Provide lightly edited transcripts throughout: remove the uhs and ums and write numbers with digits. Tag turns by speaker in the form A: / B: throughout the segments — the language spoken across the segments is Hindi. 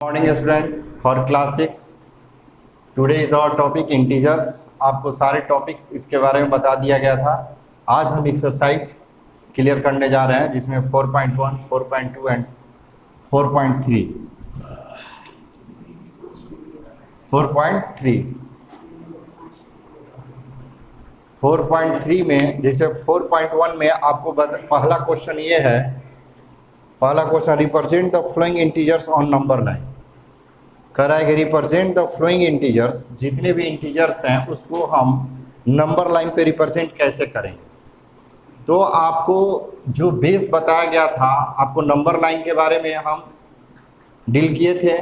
A: Morning student for class 6। Today is our topic integers. आपको सारे टॉपिक्स इसके बारे में बता दिया गया था। आज हम एक्सरसाइज क्लियर करने जा रहे हैं जिसमें 4.1, 4.2 एंड 4.3 4.3 में जैसे 4.1 में आपको पहला क्वेश्चन ये है। पहला question represent the flowing integers on number line. कह रहा है कि रिप्रेजेंट द फ्लोइंग इंटीजर्स, जितने भी इंटीजर्स हैं उसको हम नंबर लाइन पे रिप्रेजेंट कैसे करेंगे। तो आपको जो बेस बताया गया था, आपको नंबर लाइन के बारे में हम डील किए थे।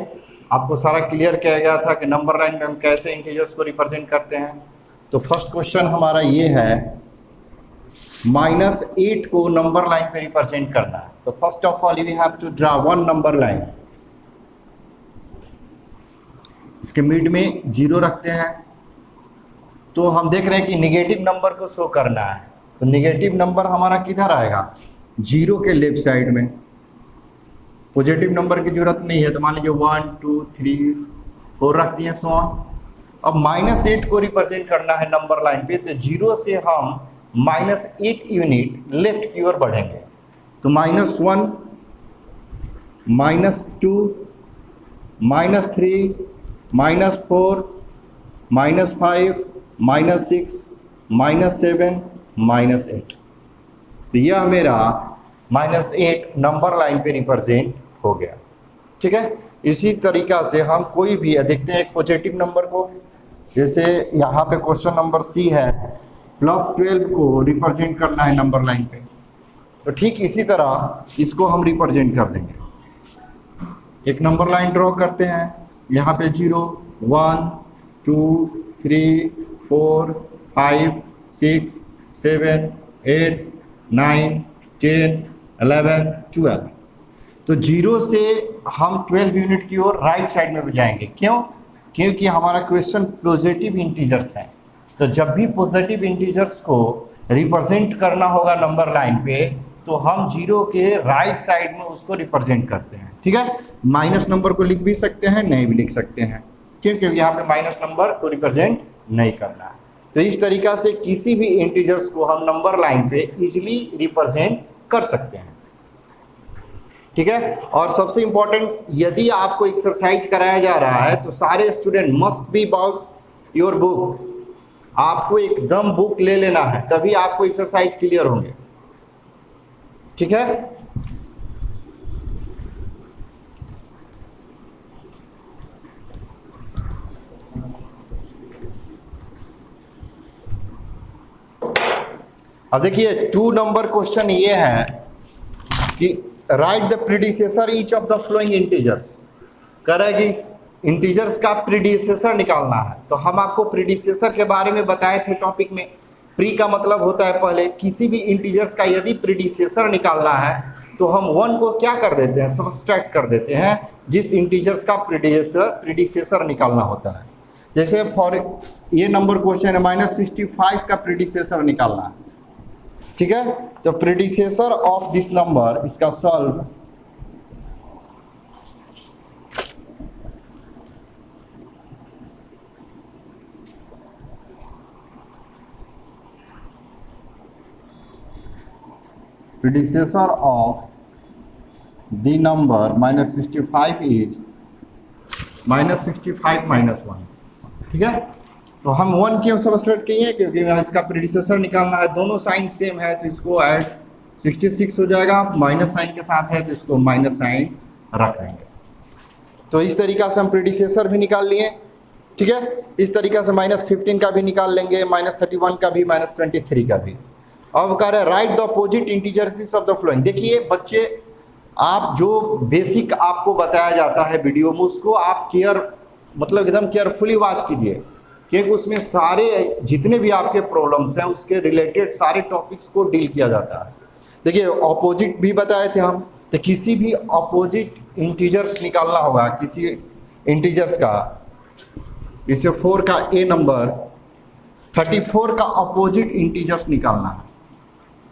A: आपको सारा क्लियर किया गया था कि नंबर लाइन में हम कैसे इंटीजर्स को रिप्रेजेंट करते हैं। तो फर्स्ट क्वेश्चन हमारा ये है, -8 को नंबर लाइन पे रिप्रेजेंट करना है। तो first of all we have to draw one number line. इसके मिड में 0 रखते हैं। तो हम देख रहे हैं कि निगेटिव नंबर को शो करना है। तो निगेटिव नंबर हमारा किधर आएगा? 0 के लेफ्ट साइड में। पॉजिटिव नंबर की जरूरत नहीं है, तो मान लीजिए 1 2 3 4 रख दिए, सो ऑन। अब -8 को रिप्रेजेंट करना है नंबर लाइन पे, तो 0 से हम -8 यूनिट लेफ्ट की ओर बढ़ेंगे। तो -1 -2 -3 -4 -5 -6 -7 -8। तो यह मेरा -8 नंबर लाइन पे रिप्रेजेंट हो गया। ठीक है। इसी तरीका से हम कोई भी देखते हैं एक पॉजिटिव नंबर को, जैसे यहाँ पे क्वेश्चन नंबर सी है, +12 को रिप्रेजेंट करना है नंबर लाइन पे। तो ठीक इसी तरह इसको हम रिप्रेजेंट कर देंगे। एक नंबर लाइन ड्रॉ करते हैं। यहाँ पे 0 1 2 3 4 5 6 7 8 9 10 11 12। तो 0 से हम 12 यूनिट की ओर राइट साइड में जाएंगे। क्यों? क्योंकि हमारा क्वेश्चन पॉजिटिव इंटीजर्स है। तो जब भी पॉजिटिव इंटीजर्स को रिप्रेजेंट करना होगा नंबर लाइन पे, तो हम 0 के राइट साइड में उसको रिप्रेजेंट करते हैं। ठीक है। माइनस नंबर को लिख भी सकते हैं, नहीं भी लिख सकते हैं, क्योंकि यहाँ पे माइनस नंबर को रिप्रेजेंट नहीं करना है। तो इस तरीका से किसी भी इंटीजर्स को हम नंबर लाइन पे इजीली रिप्रेजेंट कर सकते हैं। ठीक है। और सबसे इंपॉर्टेंट, यदि आपको एक्सरसाइज कराया जा रहा है तो सारे student must be about your book. आपको एकदम बुक ले लेना है, तभी आपको एक्सरसाइज क्लियर होंगे। ठीक है। अब देखिए 2 नंबर क्वेश्चन ये है कि write the predecessor each of the flowing integers. कह रहा है कि इंटीजर्स का प्रीडिसेसर निकालना है। तो हम आपको प्रीडिसेसर के बारे में बताए थे टॉपिक में। प्री का मतलब होता है पहले। किसी भी इंटीजर्स का यदि प्रीडिसेसर निकालना है तो हम 1 को क्या कर देते हैं? सब्सट्रैक्ट कर देते हैं, जिस इंटीजर्स का प्रीडिसेसर निकालना होता है। जैसे फॉर ये नंबर क्वेश्चन है, -65 का प्रीडिसेसर निकालना है। ठीक है। तो प्रीडिसेसर ऑफ दिस नंबर, इसका solve predecessor of the number -65 is -65 -1। ठीक है। तो हम 1 क्यों सब्ट्रैक्ट किए हैं? क्योंकि इसका प्रीडिसेसर निकालना है। दोनों साइन सेम है तो इसको ऐड 66 हो जाएगा। माइनस साइन के साथ है तो इसको माइनस साइन रख देंगे। तो इस तरीका से हम प्रीडिसेसर भी निकाल लिए। ठीक है। इस तरीका से -15 का भी निकाल लेंगे, -31 का भी, -23 का भी। अब कह रहे हैं right the opposite integers of the flowing. देखिए बच्चे, आप जो बेसिक आपको बताया जाता है वीडियो में, उसको आप मतलब एकदम केयरफुली वॉच कीजिए, क्योंकि उसमें सारे जितने भी आपके प्रॉब्लम्स हैं उसके रिलेटेड सारे टॉपिक्स को डील किया जाता है। देखिए अपोजिट भी बताए थे हम। तो किसी भी अपोजिट इंटीजर्स निकालना होगा, किसी इंटीजर्स का, जैसे 4 का ए नंबर, 34 का अपोजिट इंटीजर्स निकालना है।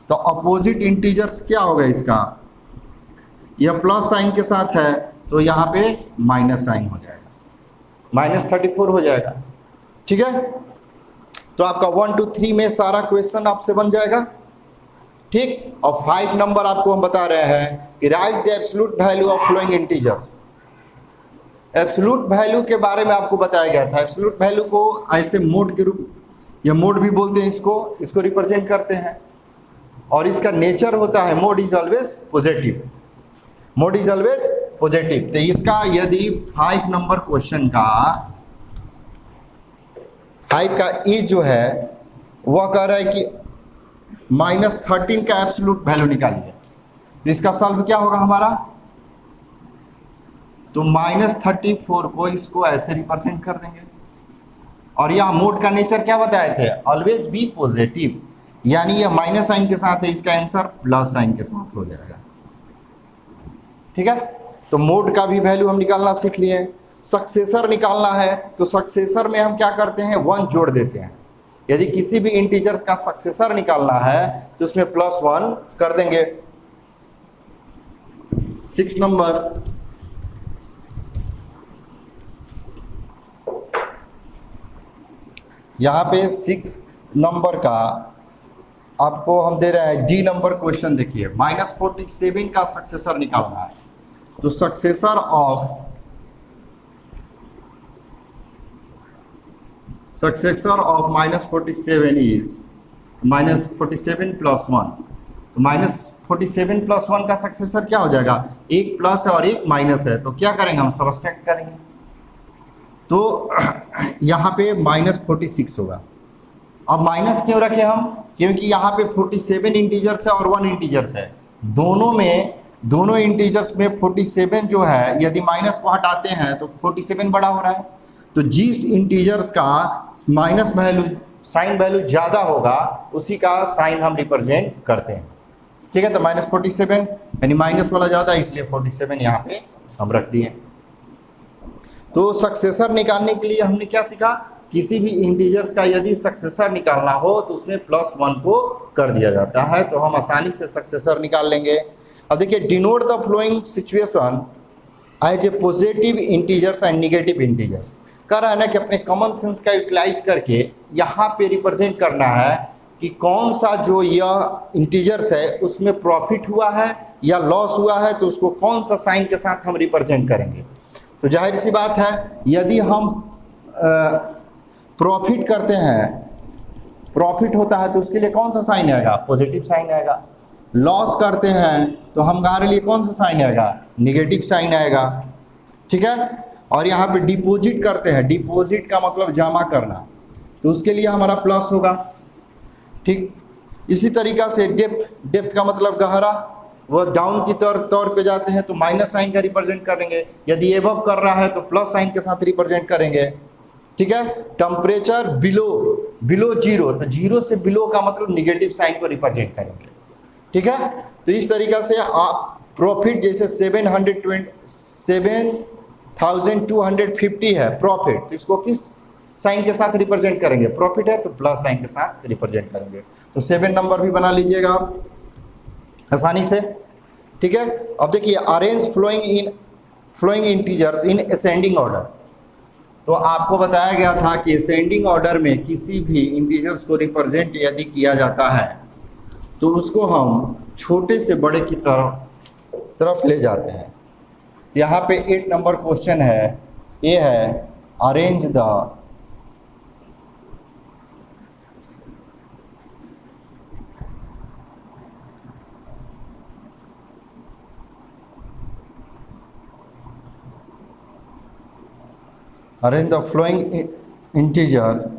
A: तो अपोजिट इंटीजर्स क्या होगा इसका? यह प्लस साइन के साथ है तो यहाँ पे माइनस साइन हो जाएगा, -34 हो जाएगा। ठीक है, तो आपका 1 2 3 में सारा क्वेश्चन आपसे बन जाएगा। ठीक, और 5 नंबर आपको हम बता रहे हैं कि write the absolute value of following integers. Absolute value के बारे में आपको बताया गया था। एब्सोल्यूट वैल्यू को ऐसे मोड के रूप या मोड भी बोलते हैं, इसको रिप्रेजेंट करते हैं, और इसका नेचर होता है mode is always positive, mode is always positive. तो इसका यदि 5 नंबर क्वेश्चन का 5 का ए जो है वह कह रहा है कि -13 का एब्सोल्यूट वैल्यू निकालिए, तो इसका सॉल्व क्या होगा हमारा, तो -34 को इसको ऐसे रिप्रेजेंट कर देंगे, और यह मोड का नेचर क्या बताए थे, ऑलवेज बी पॉजिटिव, यानी यह माइनस साइन के साथ है, इसका आंसर प्लस साइन के साथ हो जाएगा। ठीक है, तो मोड का भी वैल्यू हम निकालना सीख लिए। सक्सेसर निकालना है तो सक्सेसर में हम क्या करते हैं, 1 जोड़ देते हैं। यदि किसी भी इंटीजर का सक्सेसर निकालना है तो उसमें +1 कर देंगे। 6 नंबर, यहाँ पे 6 नंबर का आपको हम दे रहे हैं डी नंबर क्वेश्चन। देखिए -47 का सक्सेसर निकालना है, तो सक्सेसर ऑफ -47 इज -47 + 1, तो -47 + 1 का सक्सेसर क्या हो जाएगा, एक प्लस है और एक माइनस है, तो क्या करेंगे हम सबट्रैक्ट करेंगे, तो यहाँ पे -46 होगा। अब माइनस क्यों रखे हम, क्योंकि यहाँ पे 47 इंटीजर्स है और 1 इंटीजर्स है, दोनों इंटीजर्स में 47 जो है, यदि माइनस को हटाते हैं तो 47 बड़ा हो रहा है, तो जिस इंटीजर्स का माइनस वैल्यू साइन वैल्यू ज़्यादा होगा उसी का साइन हम रिप्रेजेंट करते हैं। ठीक है, तो -47 यानी माइनस वाला ज़्यादा, इसलिए 47 यहाँ पे हम रख दिए। तो सक्सेसर निकालने के लिए हमने क्या सीखा, किसी भी इंटीजर्स का यदि सक्सेसर निकालना हो तो उसमें +1 को कर दिया जाता है, तो हम आसानी से सक्सेसर निकाल लेंगे। अब देखिए, denote the following situation as a positive integers and negative integers. कह रहा है ना कि अपने कॉमन सेंस का यूटिलाइज करके यहाँ पे रिप्रेजेंट करना है कि कौन सा जो यह इंटीजर्स है उसमें प्रॉफिट हुआ है या लॉस हुआ है, तो उसको कौन सा साइन के साथ हम रिप्रेजेंट करेंगे। तो जाहिर सी बात है, यदि हम प्रॉफिट करते हैं, प्रॉफिट होता है तो उसके लिए कौन सा साइन आएगा, पॉजिटिव साइन आएगा। लॉस करते हैं तो हमारे लिए कौन सा साइन आएगा, निगेटिव साइन आएगा। ठीक है, और यहाँ पे डिपॉजिट करते हैं, डिपॉजिट का मतलब जमा करना, तो उसके लिए हमारा प्लस होगा। ठीक, इसी तरीक़ा से डेप्थ का मतलब गहरा, वो डाउन की तौर पे जाते हैं तो माइनस साइन का रिप्रेजेंट करेंगे, यदि एबव कर रहा है तो प्लस साइन के साथ रिप्रेजेंट करेंगे। ठीक है, टेम्परेचर बिलो जीरो, तो जीरो से बिलो का मतलब निगेटिव साइन को रिप्रेजेंट करेंगे। ठीक है, तो इस तरीक़ा से आप प्रॉफिट, जैसे 7,250 है प्रॉफिट, तो इसको किस साइन के साथ रिप्रेजेंट करेंगे, प्रॉफिट है तो प्लस साइन के साथ रिप्रेजेंट करेंगे। तो 7 नंबर भी बना लीजिएगा आप आसानी से। ठीक है, अब देखिए, arrange following integers in ascending order. तो आपको बताया गया था कि असेंडिंग ऑर्डर में किसी भी इंटीजर्स को रिप्रेजेंट यदि किया जाता है तो उसको हम छोटे से बड़े की तरफ ले जाते हैं। यहाँ पे 8 नंबर क्वेश्चन है, ये है arrange the flowing integer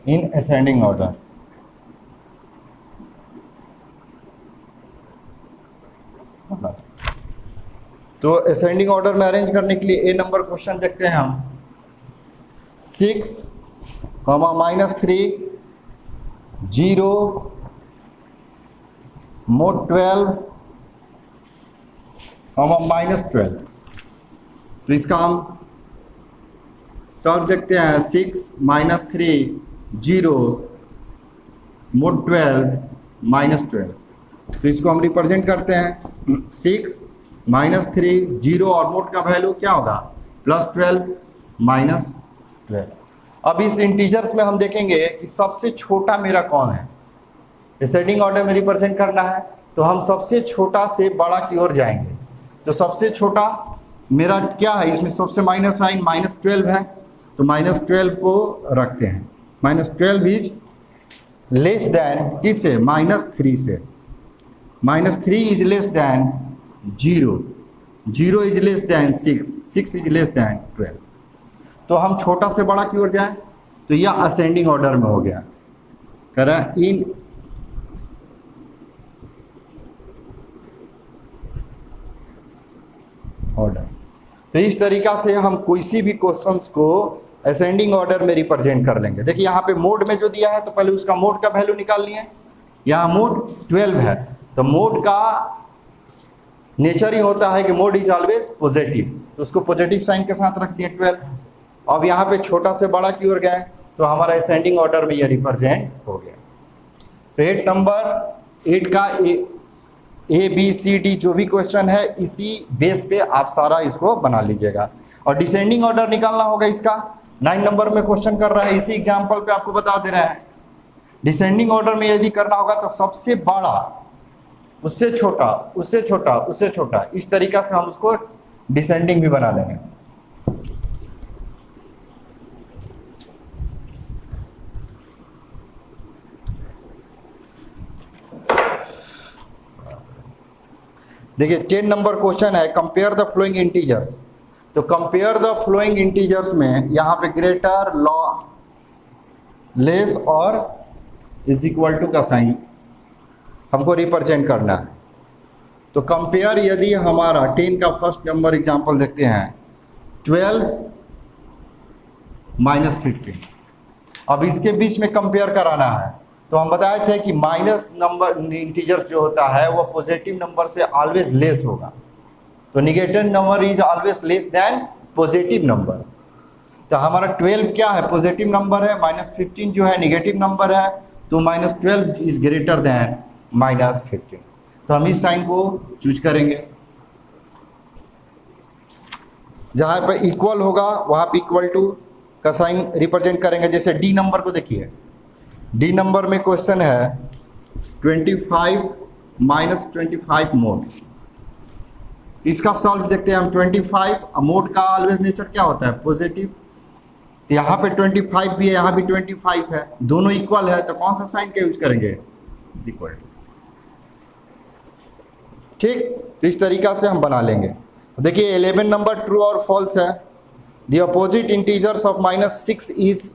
A: in ascending order। तो असेंडिंग ऑर्डर में अरेंज करने के लिए ए नंबर क्वेश्चन देखते हैं हम। 6, -3, 0, mod 12, -12। तो इसका हम सॉल्व देखते हैं। 6, -3, 0, mod 12, -12। तो इसको हम रिप्रेजेंट करते हैं 6 -3 0 और मोड का वैल्यू क्या होगा +12 -12। अब इस इंटीजर्स में हम देखेंगे कि सबसे छोटा मेरा कौन है। असेंडिंग ऑर्डर में रिप्रेजेंट करना है तो हम सबसे छोटा से बड़ा की ओर जाएंगे। तो सबसे छोटा मेरा क्या है, इसमें सबसे माइनस साइन -12 है, तो -12 को रखते हैं। -12 इज लेस देन किससे, -3 से। -3 is less than 0, 0 is less than 6, 6 is less than 12। तो हम छोटा से बड़ा की ओर जाएं, तो यह असेंडिंग ऑर्डर में हो गया। कह रहा है इन ऑर्डर। तो इस तरीका से हम किसी भी क्वेश्चंस को असेंडिंग ऑर्डर में रिप्रेजेंट कर लेंगे। देखिए यहाँ पे मोड में जो दिया है तो पहले उसका मोड का वैल्यू निकाल लिए। यहाँ मोड 12 है, तो मोड का नेचर ही होता है कि मोड इज ऑलवेज पॉजिटिव, तो उसको पॉजिटिव साइन के साथ रख दिए 12। अब यहाँ पे छोटा से बड़ा की ओर गए तो हमारा असेंडिंग ऑर्डर में ये रिप्रेजेंट हो गया। तो 8 नंबर 8 का ABCD जो भी क्वेश्चन है इसी बेस पे आप सारा इसको बना लीजिएगा। और डिसेंडिंग ऑर्डर निकालना होगा इसका। 9 नंबर में क्वेश्चन कर रहा है, इसी एग्जाम्पल पे आपको बता दे रहे हैं। डिसेंडिंग ऑर्डर में यदि करना होगा तो सबसे बड़ा उससे छोटा उससे छोटा उससे छोटा, इस तरीका से हम उसको डिसेंडिंग भी बना लेंगे। देखिए 10 नंबर क्वेश्चन है, कंपेयर द फ्लोइंग इंटीजर्स। तो कंपेयर द फ्लोइंग इंटीजर्स में यहाँ पे ग्रेटर, लेस और इज इक्वल टू का साइन हमको रिप्रेजेंट करना है। तो कंपेयर यदि हमारा 10 का फर्स्ट नंबर एग्जांपल देखते हैं 12 -15। अब इसके बीच में कंपेयर कराना है तो हम बताए थे कि माइनस नंबर इंटीजर्स जो होता है वो पॉजिटिव नंबर से ऑलवेज लेस होगा। तो negative number is always less than positive number. तो हमारा 12 क्या है, पॉजिटिव नंबर है, -15 जो है निगेटिव नंबर है, तो -12 इज ग्रेटर देन -15। तो हम इस साइन को चूज करेंगे। जहाँ पर इक्वल होगा वहाँ पे इक्वल टू का साइन रिप्रेजेंट करेंगे। जैसे डी नंबर को देखिए, डी नंबर में क्वेश्चन है 25 -25 मोड। इसका सॉल्व देखते हैं हम। 25 मोड का ऑलवेज नेचर क्या होता है, पॉजिटिव। तो यहाँ पे 25 भी है, यहाँ भी 25 है, दोनों इक्वल है, तो कौन सा साइन का यूज करेंगे, इज इक्वल टू। ठीक, तो इस तरीका से हम बना लेंगे। देखिए 11 नंबर ट्रू और फॉल्स है। The opposite integers of -6 is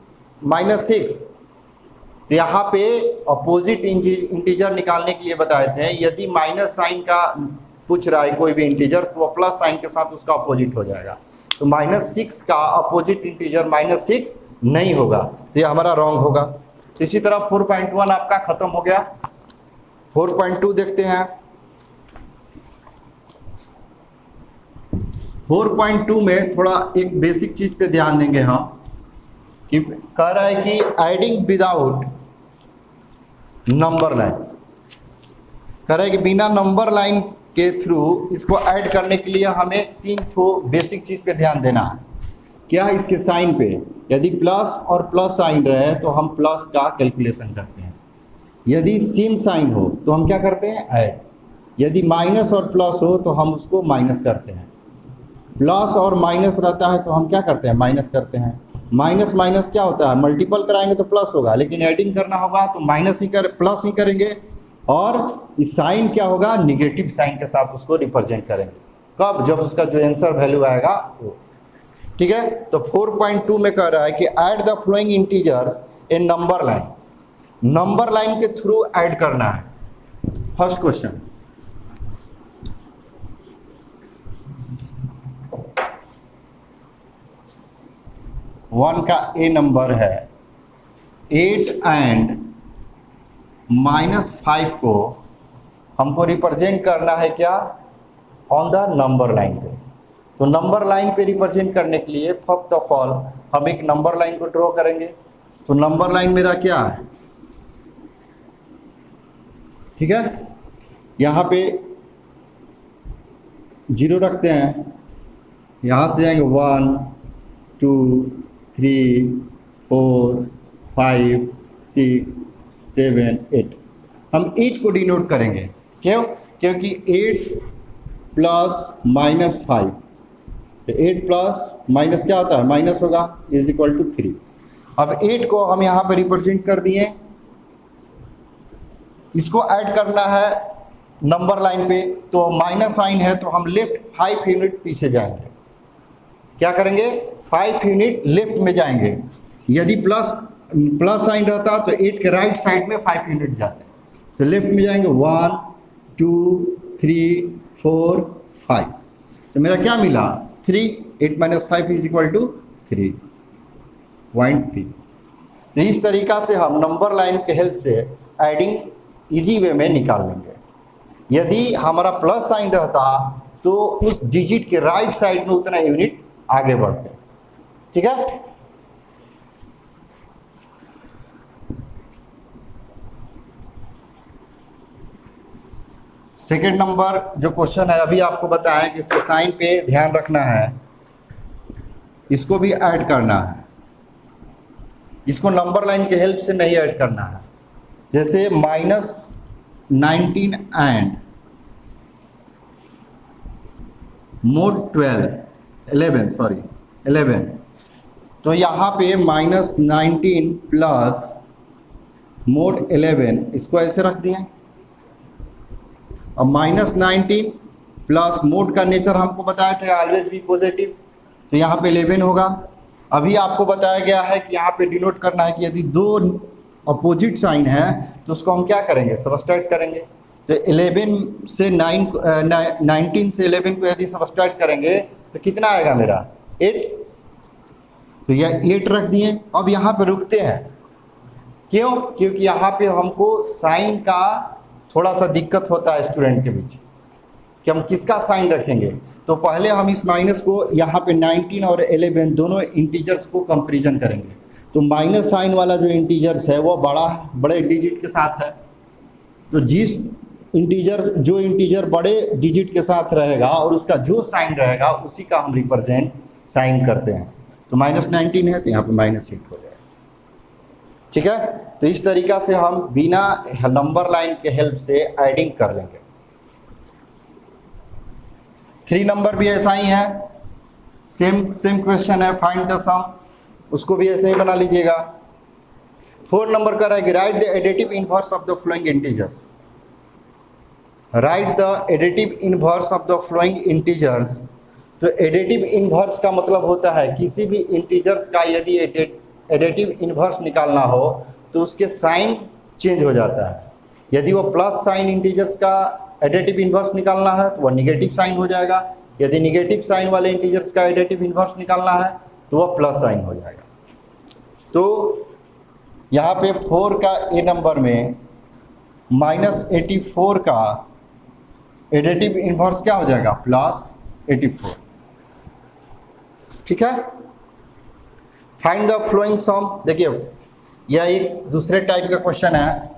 A: -6। तो यहाँ पे अपोजिट इंटीजर निकालने के लिए बताए थे, यदि माइनस साइन का पूछ रहा है कोई भी इंटीजर तो वो प्लस साइन के साथ उसका अपोजिट हो जाएगा। तो -6 का अपोजिट इंटीजर -6 नहीं होगा, तो ये हमारा रॉन्ग होगा। तो इसी तरह 4.1 आपका खत्म हो गया। 4.2 देखते हैं। 4.2 में थोड़ा एक बेसिक चीज पे ध्यान देंगे हम, कि कह रहा है कि एडिंग विदाउट नंबर लाइन। कह रहा है कि बिना नंबर लाइन के थ्रू इसको ऐड करने के लिए हमें 3 ठो बेसिक चीज़ पे ध्यान देना है। क्या, इसके साइन पे। यदि प्लस और प्लस साइन रहे तो हम प्लस का कैलकुलेशन करते हैं। यदि सेम साइन हो तो हम क्या करते हैं, ऐड। यदि माइनस और प्लस हो तो हम उसको माइनस करते हैं। प्लस और माइनस रहता है तो हम क्या करते हैं, माइनस करते हैं। माइनस माइनस क्या होता है, मल्टीपल कराएंगे तो प्लस होगा, लेकिन एडिंग करना होगा तो माइनस ही प्लस ही करेंगे। और इस साइन क्या होगा, निगेटिव साइन के साथ उसको रिप्रेजेंट करेंगे। कब, जब उसका जो आंसर वैल्यू आएगा वो। ठीक है, तो 4.2 में कह रहा है कि add the flowing integers in number line. Number line के थ्रू ऐड करना है। फर्स्ट क्वेश्चन, वन का ए नंबर है 8 एंड -5 को हमको रिप्रेजेंट करना है क्या, ऑन द नंबर लाइन पे। तो नंबर लाइन पे रिप्रेजेंट करने के लिए फर्स्ट ऑफ ऑल हम एक नंबर लाइन को ड्रॉ करेंगे। तो नंबर लाइन मेरा क्या है, ठीक है, यहाँ पे 0 रखते हैं, यहाँ से जाएंगे 1 2 3 4 5 6 7 8। हम 8 को डिनोट करेंगे, क्यों? क्योंकि 8 प्लस माइनस 5, तो 8 प्लस माइनस क्या होता है? माइनस होगा, इज इक्वल टू 3। अब 8 को हम यहाँ पर रिप्रेजेंट कर दिए, इसको ऐड करना है नंबर लाइन पे, तो माइनस साइन है तो हम लेफ्ट 5 यूनिट पीछे जाएंगे। क्या करेंगे? 5 यूनिट लेफ्ट में जाएंगे। यदि प्लस साइन रहता तो 8 के राइट साइड में 5 यूनिट जाते, तो लेफ्ट में जाएंगे 1 2 3 4 5। तो मेरा क्या मिला? 3। 8 minus 5 is equal to 3 point पी। तो इस तरीक़ा से हम नंबर लाइन के हेल्प से एडिंग इजी वे में निकाल लेंगे। यदि हमारा प्लस साइन रहता तो उस डिजिट के राइट साइड में उतना यूनिट आगे बढ़ते। ठीक है? सेकेंड नंबर जो क्वेश्चन है, अभी आपको बताया कि इसके साइन पे ध्यान रखना है, इसको भी ऐड करना है। इसको नंबर लाइन के हेल्प से नहीं ऐड करना है। जैसे -19 एंड मोड 11, तो यहाँ पे -19 प्लस मोड 11 इसको ऐसे रख दिए, और -19 प्लस मोड का नेचर हमको बताया था ऑलवेज बी पॉजिटिव, तो यहाँ पे 11 होगा। अभी आपको बताया गया है कि यहाँ पे डिनोट करना है कि यदि 2 अपोजिट साइन है तो उसको हम क्या करेंगे? सबट्रैक्ट करेंगे। तो 19 से 11 को यदि सबट्रैक्ट करेंगे तो कितना आएगा मेरा? 8। तो यह 8 रख दिए। अब यहाँ पे रुकते हैं, क्यों? क्योंकि यहाँ पे हमको साइन का थोड़ा सा दिक्कत होता है स्टूडेंट के बीच कि हम किसका साइन रखेंगे। तो पहले हम इस माइनस को यहाँ पे 19 और 11 दोनों इंटीजर्स को कंपैरिजन करेंगे। तो माइनस साइन वाला जो इंटीजर्स है वो बड़े डिजिट के साथ है, तो जो इंटीजर बड़े डिजिट के साथ रहेगा और उसका जो साइन रहेगा उसी का हम रिप्रेजेंट साइन करते हैं। तो -19 है तो यहाँ पे -8 हो जाएगा। ठीक है? तो इस तरीक़ा से हम बिना नंबर लाइन के हेल्प से एडिंग कर लेंगे। 3 नंबर भी ऐसा ही है, सेम क्वेश्चन है, फाइंड द सम, उसको भी ऐसे ही बना लीजिएगा। 4 नंबर का रहेगा right the additive inverse of the flowing integers. Right the additive inverse of the flowing integers. तो एडिटिव इनवर्स का मतलब होता है किसी भी इंटीजर्स का यदि एडिटिव इनवर्स निकालना हो तो उसके साइन चेंज हो जाता है। यदि वो प्लस साइन इंटीजर्स का एडिटिव इनवर्स निकालना है तो वह निगेटिव साइन हो जाएगा। यदि निगेटिव साइन वाले इंटीजर्स का एडिटिव इनवर्स निकालना है तो वह प्लस साइन हो जाएगा। तो यहाँ पे 4 का ए नंबर में -84 का एडिटिव इनवर्स क्या हो जाएगा? +84। ठीक है? फाइंड द फ्लोइंग सम। देखिए यह एक दूसरे टाइप का क्वेश्चन है।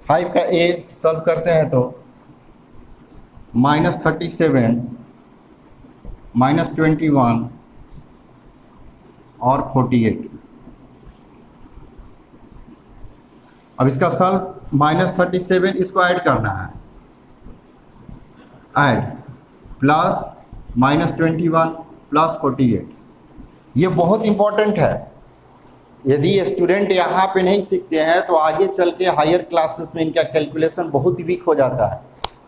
A: फाइव का ए सॉल्व करते हैं तो -37 -21 और 48। अब इसका सॉल्व -37 इसको ऐड करना है, ऐड प्लस -21 प्लस 48। ये बहुत इंपॉर्टेंट है। यदि स्टूडेंट यहाँ पे नहीं सीखते हैं तो आगे चल के हायर क्लासेस में इनका कैलकुलेशन बहुत ही वीक हो जाता है।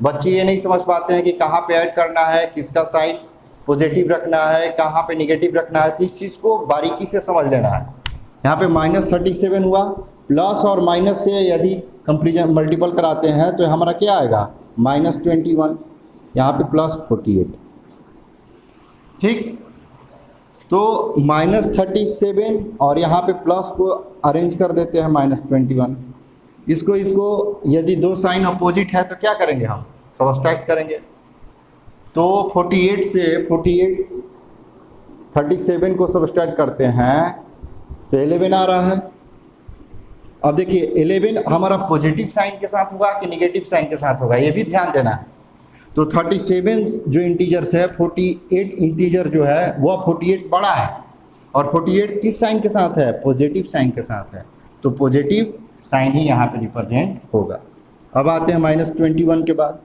A: बच्चे ये नहीं समझ पाते हैं कि कहाँ पे ऐड करना है, किसका साइन पॉजिटिव रखना है, कहाँ पे नेगेटिव रखना है। तो इस चीज़ को बारीकी से समझ लेना है। यहाँ पे -37 हुआ, प्लस और माइनस से यदि कंपेरिजन मल्टीपल कराते हैं तो हमारा क्या आएगा? -21, यहाँ पे +48। ठीक, तो -37 और यहाँ पे प्लस को अरेंज कर देते हैं -21। इसको यदि 2 साइन अपोजिट है तो क्या करेंगे? हम सबट्रैक्ट करेंगे। तो 48 से 37 को सबट्रैक्ट करते हैं तो 11 आ रहा है। अब देखिए 11 हमारा पॉजिटिव साइन के साथ होगा कि नेगेटिव साइन के साथ होगा, ये भी ध्यान देना है। तो 37 जो इंटीजर्स है, 48 इंटीजर जो है वह 48 बड़ा है, और 48 किस साइन के साथ है? पॉजिटिव साइन के साथ है, तो पॉजिटिव साइन ही यहाँ पे रिप्रेजेंट होगा। अब आते हैं -21 के बाद,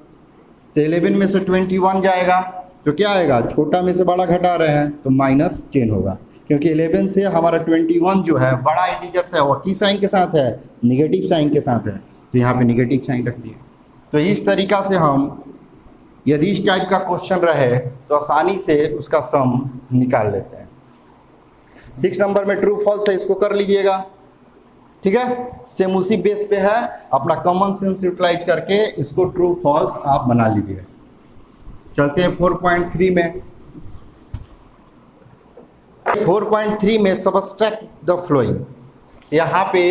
A: तो 11 में से 21 जाएगा तो क्या आएगा? छोटा में से बड़ा घटा रहे हैं तो -10 होगा, क्योंकि 11 से हमारा 21 जो है बड़ा इंटीजर्स है, वो किस साइन के साथ है? निगेटिव साइन के साथ है, तो यहाँ पे निगेटिव साइन रख दिए। तो इस तरीक़ा से हम यदि इस टाइप का क्वेश्चन रहे तो आसानी से उसका सम निकाल लेते हैं। 6 नंबर में ट्रू फॉल्स है, इसको कर लीजिएगा, ठीक है। सेम उसी बेस पे है, अपना कॉमन सेंस यूटिलाइज करके इसको ट्रू फॉल्स आप बना लीजिए। चलते हैं 4.3 में। 4.3 में सबट्रैक्ट द फ्लोइंग, यहाँ पे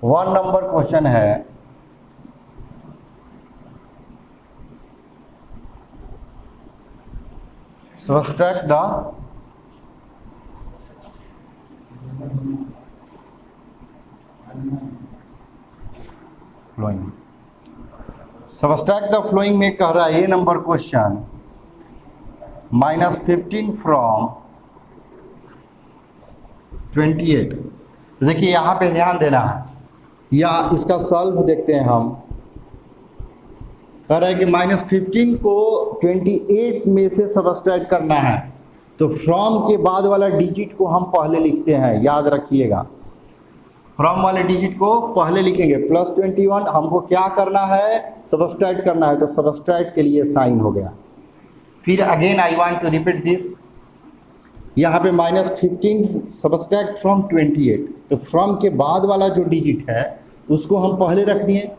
A: 1 नंबर क्वेश्चन है। Subtract the flowing. Subtract the flowing में कह रहा है ये नंबर क्वेश्चन, -15 फ्रॉम 28। देखिए यहाँ पे ध्यान देना है, या इसका सॉल्व देखते हैं हम। कह रहा है कि -15 को 28 में से सबट्रैक्ट करना है, तो फ्रॉम के बाद वाला डिजिट को हम पहले लिखते हैं, याद रखिएगा। फ्रॉम वाले डिजिट को पहले लिखेंगे, +21 हमको क्या करना है? सबट्रैक्ट करना है, तो सबट्रैक्ट के लिए साइन हो गया। फिर again I want to repeat this, यहाँ पे -15 सबट्रैक्ट फ्रॉम 28, तो फ्रॉम के बाद वाला जो डिजिट है उसको हम पहले रख दिए।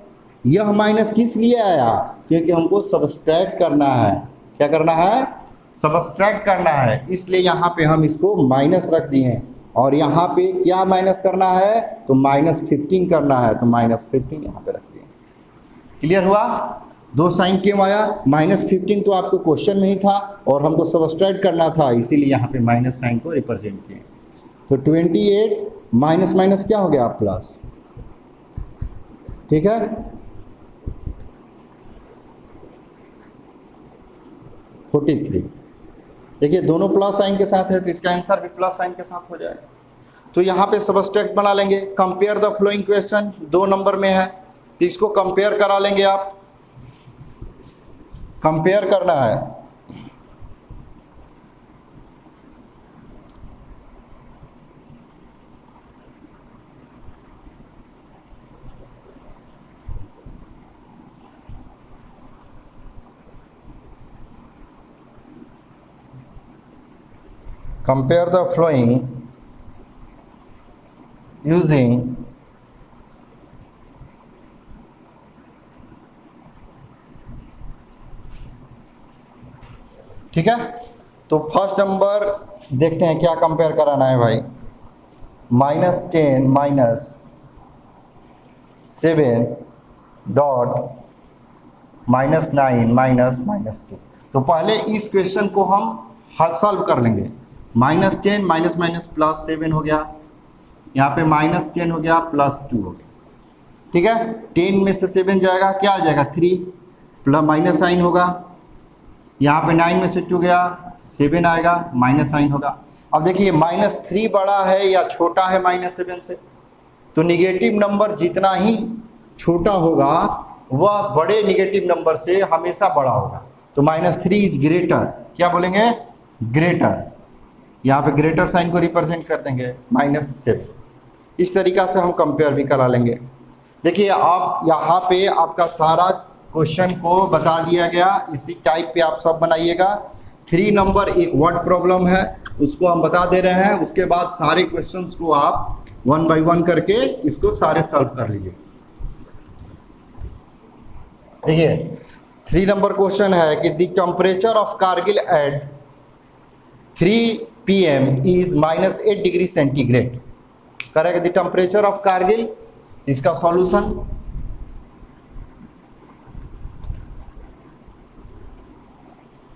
A: यह माइनस किस लिए आया? क्योंकि हमको सबट्रैक्ट करना है। क्या करना है? सबट्रैक्ट करना है, इसलिए यहाँ पे हम इसको माइनस रख दिए। और यहाँ पे क्या माइनस करना है? तो -15 करना है, तो -15 यहाँ पे रख दिए। क्लियर हुआ? 2 साइन क्यों आया? -15 तो आपको क्वेश्चन में ही था और हमको सबट्रैक्ट करना था, इसीलिए यहाँ पे माइनस साइन को रिप्रेजेंट किए। तो 28 माइनस माइनस क्या हो गया? प्लस, ठीक है। -43, देखिए दोनों प्लस साइन के साथ है, तो इसका आंसर भी प्लस साइन के साथ हो जाएगा। तो यहाँ पे सबट्रैक्ट बना लेंगे। Compare the flowing question 2 number में है, तो इसको कंपेयर करा लेंगे आप। कंपेयर करना है, compare the flowing using ठीक है। तो फर्स्ट नंबर देखते हैं क्या कंपेयर कराना है भाई। -10 -7 डॉट -9 -2। तो पहले इस क्वेश्चन को हम हल सॉल्व कर लेंगे। -10 माइनस माइनस +7 हो गया, यहाँ पे -10 हो गया, +2 हो गया, ठीक है। 10 में से 7 जाएगा, क्या आ जाएगा? 3 प्लस माइनस साइन होगा। यहाँ पे 9 में से 2 गया, 7 आएगा, माइनस साइन होगा। अब देखिए -3 बड़ा है या छोटा है -7 से? तो निगेटिव नंबर जितना ही छोटा होगा वह बड़े निगेटिव नंबर से हमेशा बड़ा होगा। तो -3 इज ग्रेटर, क्या बोलेंगे? ग्रेटर। यहाँ पे ग्रेटर साइन को रिप्रेजेंट कर देंगे -7। इस तरीक़ा से हम कंपेयर भी करा लेंगे। देखिए आप यहाँ पे आपका सारा क्वेश्चन को बता दिया गया, इसी टाइप पे आप सब बनाइएगा। 3 नंबर एक वर्ड प्रॉब्लम है, उसको हम बता दे रहे हैं। उसके बाद सारे क्वेश्चंस को आप 1 बाय 1 करके इसको सारे सॉल्व कर लीजिए। देखिए 3 नंबर क्वेश्चन है कि the temperature of Kargil at 3 PM is -8 degree centigrade. करेगा द टेम्परेचर ऑफ कारगिल, इसका solution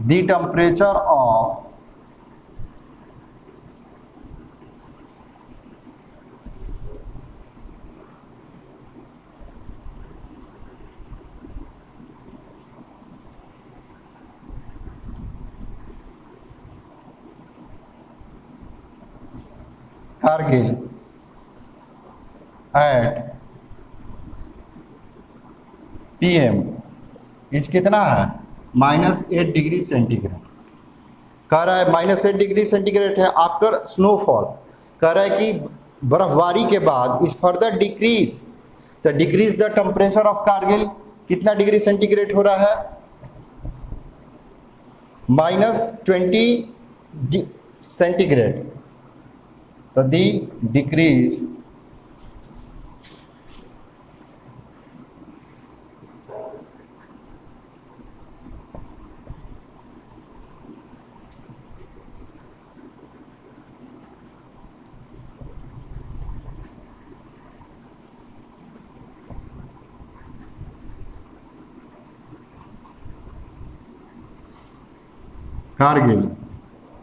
A: the temperature of Kargil at PM is कितना है -8 डिग्री सेंटीग्रेड। कह रहा है -8 डिग्री सेंटीग्रेड है आफ्टर स्नोफॉल। कह रहा है कि बर्फबारी के बाद is further decrease the temperature of Kargil. कितना डिग्री सेंटीग्रेड हो रहा है -20 सेंटीग्रेड। तो the decrease Kargil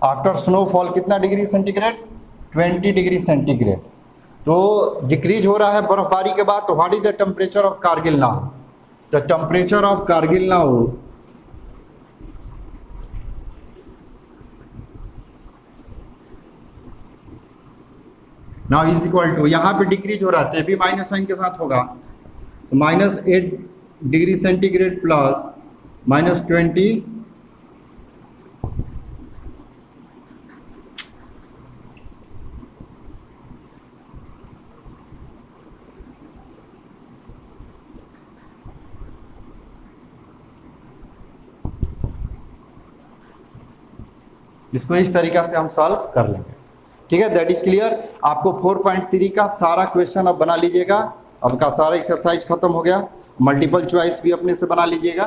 A: after snowfall कितना डिग्री सेंटीग्रेड 20 डिग्री सेंटीग्रेड। तो डिक्रीज हो रहा है बर्फबारी के बाद। तो what is the temperature of Kargil now? The temperature of Kargil now is equal to, यहाँ पे डिक्रीज हो रहा है भी माइनस साइन के साथ होगा। तो -8 डिग्री सेंटीग्रेड प्लस -20 इसको इस तरीका से हम सॉल्व कर लेंगे। ठीक है, दैट इज क्लियर। आपको 4.3 का सारा क्वेश्चन अब बना लीजिएगा। आपका सारा एक्सरसाइज खत्म हो गया। मल्टीपल चॉइस भी अपने से बना लीजिएगा।